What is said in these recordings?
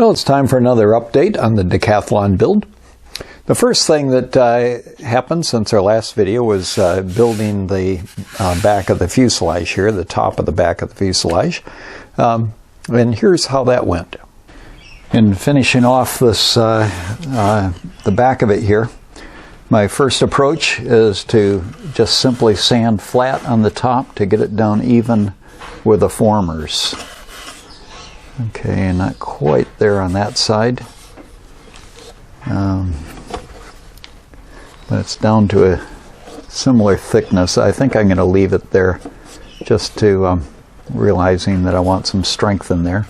Well, it's time for another update on the Decathlon build. The first thing that happened since our last video was building the back of the fuselage here, the top of the back of the fuselage. And here's how that went. In finishing off this, the back of it here, my first approach is to just simply sand flat on the top to get it down even with the formers. Okay, not quite there on that side. But it's down to a similar thickness. I think I'm going to leave it there just to realizing that I want some strength in there.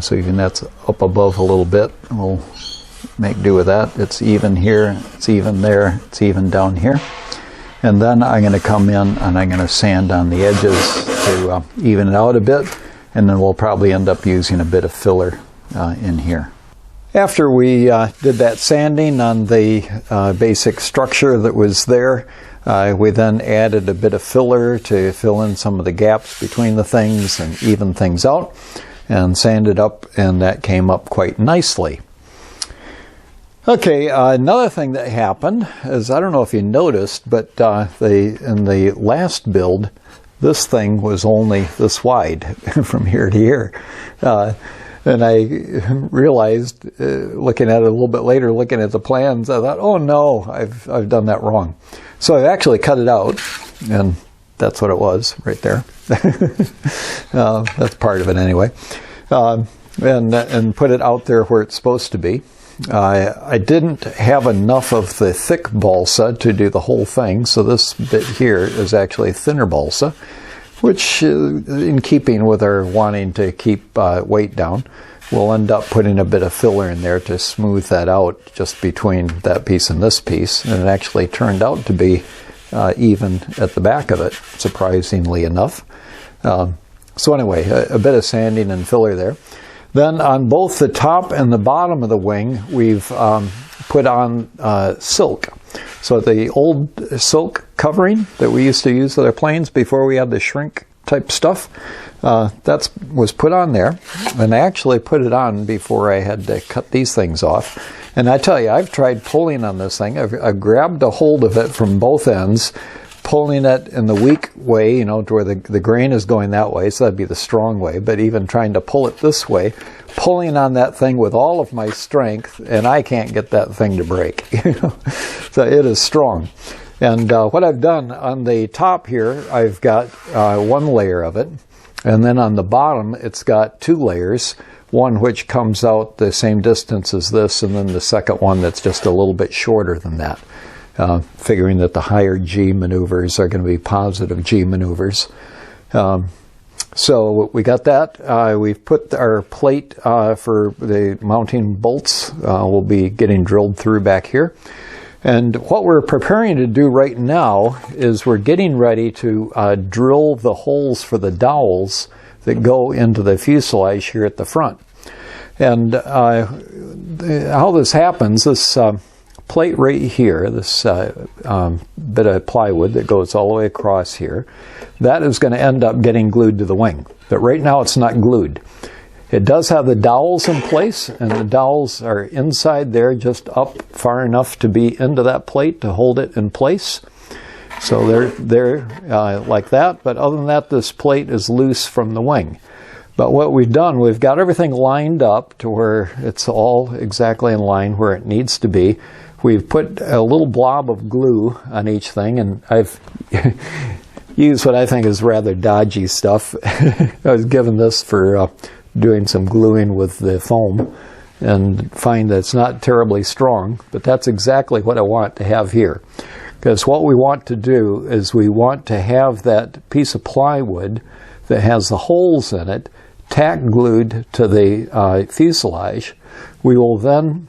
So even that's up above a little bit. We'll make do with that. It's even here, it's even there, it's even down here. And then I'm going to come in and I'm going to sand on the edges to even it out a bit. And then we'll probably end up using a bit of filler in here. After we did that sanding on the basic structure that was there, we then added a bit of filler to fill in some of the gaps between the things and even things out, and sanded up, and that came up quite nicely. Okay, another thing that happened is, I don't know if you noticed, but in the last build, this thing was only this wide from here to here. And I realized, looking at it a little bit later, looking at the plans, I thought, oh no, I've done that wrong. So I actually cut it out, and that's what it was right there. That's part of it anyway. And put it out there where it's supposed to be. I didn't have enough of the thick balsa to do the whole thing, so this bit here is actually thinner balsa, which, in keeping with our wanting to keep weight down, we'll end up putting a bit of filler in there to smooth that out just between that piece and this piece. And it actually turned out to be even at the back of it, surprisingly enough. So anyway, a bit of sanding and filler there. Then on both the top and the bottom of the wing, we've put on silk. So the old silk covering that we used to use with our planes before we had the shrink type stuff, that was put on there. And I actually put it on before I had to cut these things off. And I tell you, I've tried pulling on this thing. I've grabbed a hold of it from both ends, pulling it in the weak way, you know, to where the grain is going that way, so that'd be the strong way, but even trying to pull it this way, pulling on that thing with all of my strength, and I can't get that thing to break. So it is strong. And what I've done on the top here, I've got one layer of it, and then on the bottom it's got two layers, one which comes out the same distance as this, and then the second one that's just a little bit shorter than that. Figuring that the higher G maneuvers are going to be positive G maneuvers. So we got that. We've put our plate for the mounting bolts will be getting drilled through back here. And what we're preparing to do right now is we're getting ready to drill the holes for the dowels that go into the fuselage here at the front. And how this happens, this plate right here, this bit of plywood that goes all the way across here, that is going to end up getting glued to the wing. But right now it's not glued. It does have the dowels in place, and the dowels are inside there, just up far enough to be into that plate to hold it in place. So they're like that, but other than that, this plate is loose from the wing. But what we've done, we've got everything lined up to where it's all exactly in line where it needs to be. We've put a little blob of glue on each thing, and I've used what I think is rather dodgy stuff. I was given this for doing some gluing with the foam, and find that it's not terribly strong, but that's exactly what I want to have here. Because what we want to do is we want to have that piece of plywood that has the holes in it tack glued to the fuselage. We will then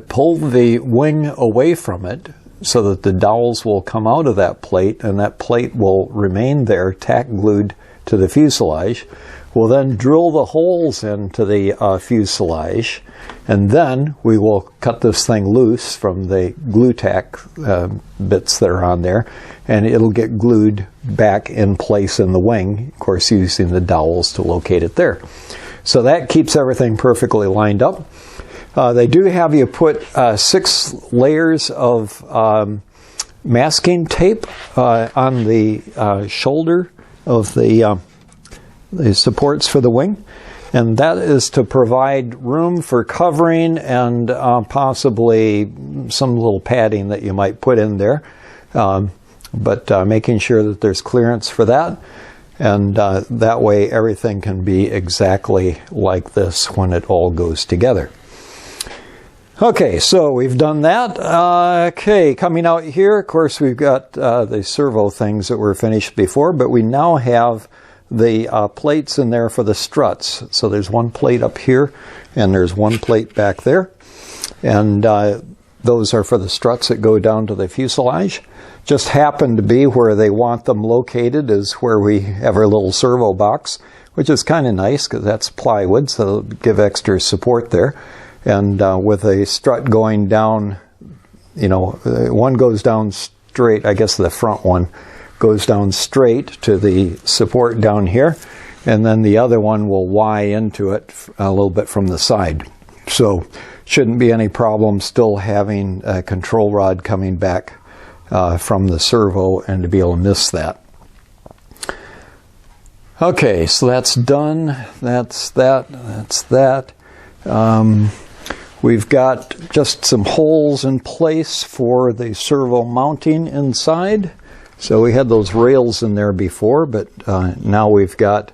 pull the wing away from it so that the dowels will come out of that plate, and that plate will remain there tack glued to the fuselage. We'll then drill the holes into the fuselage, and then we will cut this thing loose from the glue tack bits that are on there, and it'll get glued back in place in the wing, of course using the dowels to locate it there. So that keeps everything perfectly lined up. They do have you put 6 layers of masking tape on the shoulder of the supports for the wing, and that is to provide room for covering and possibly some little padding that you might put in there, but making sure that there's clearance for that, and that way everything can be exactly like this when it all goes together. Okay, so we've done that. Okay, coming out here, of course, we've got the servo things that were finished before, but we now have the plates in there for the struts. So there's one plate up here, and there's one plate back there. And those are for the struts that go down to the fuselage. Just happen to be where they want them located is where we have our little servo box, which is kind of nice because that's plywood, so it'll give extra support there. And with a strut going down, you know, one goes down straight, I guess the front one goes down straight to the support down here, and then the other one will Y into it a little bit from the side. So shouldn't be any problem still having a control rod coming back from the servo and to be able to miss that. Okay, so that's done. That's that. That's that. We've got just some holes in place for the servo mounting inside. So we had those rails in there before, but now we've got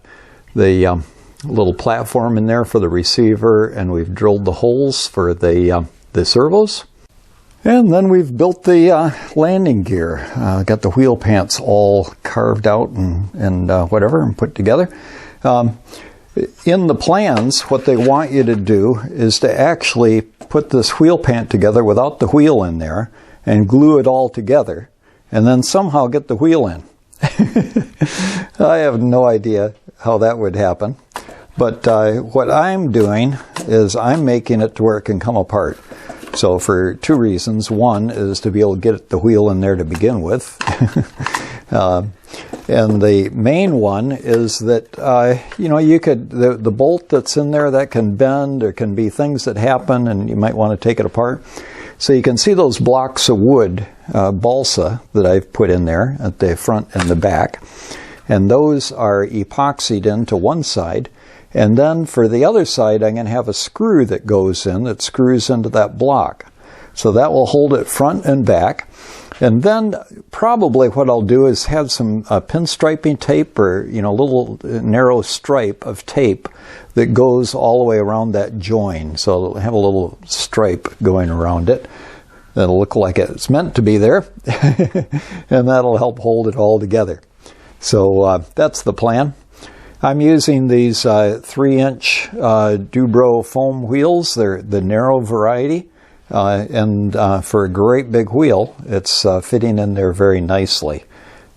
the little platform in there for the receiver, and we've drilled the holes for the servos. And then we've built the landing gear. Got the wheel pants all carved out and whatever and put together. In the plans, what they want you to do is to actually put this wheel pant together without the wheel in there and glue it all together and then somehow get the wheel in. I have no idea how that would happen. But what I'm doing is I'm making it to where it can come apart. So for 2 reasons. One is to be able to get the wheel in there to begin with. And the main one is that, you know, you could, the bolt that's in there, that can bend. There can be things that happen and you might want to take it apart. So you can see those blocks of wood, balsa, that I've put in there at the front and the back. And those are epoxied into one side. And then for the other side, I'm going to have a screw that goes in that screws into that block. So that will hold it front and back. And then probably what I'll do is have some pinstriping tape, or, you know, a little narrow stripe of tape that goes all the way around that join. So it'll have a little stripe going around it. That'll look like it's meant to be there. And that'll help hold it all together. So that's the plan. I'm using these 3-inch Dubro foam wheels. They're the narrow variety. And for a great big wheel, it's fitting in there very nicely.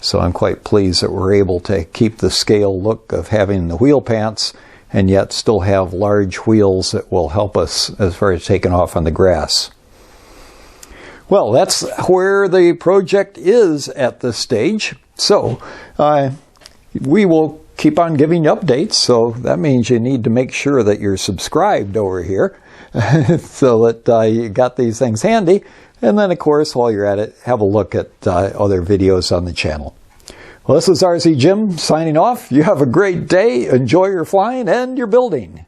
So I'm quite pleased that we're able to keep the scale look of having the wheel pants and yet still have large wheels that will help us as far as taking off on the grass. Well, that's where the project is at this stage. So we will keep on giving you updates. So that means you need to make sure that you're subscribed over here. So that you got these things handy. And then, of course, while you're at it, have a look at other videos on the channel. Well, this is RC Jim signing off. You have a great day. Enjoy your flying and your building.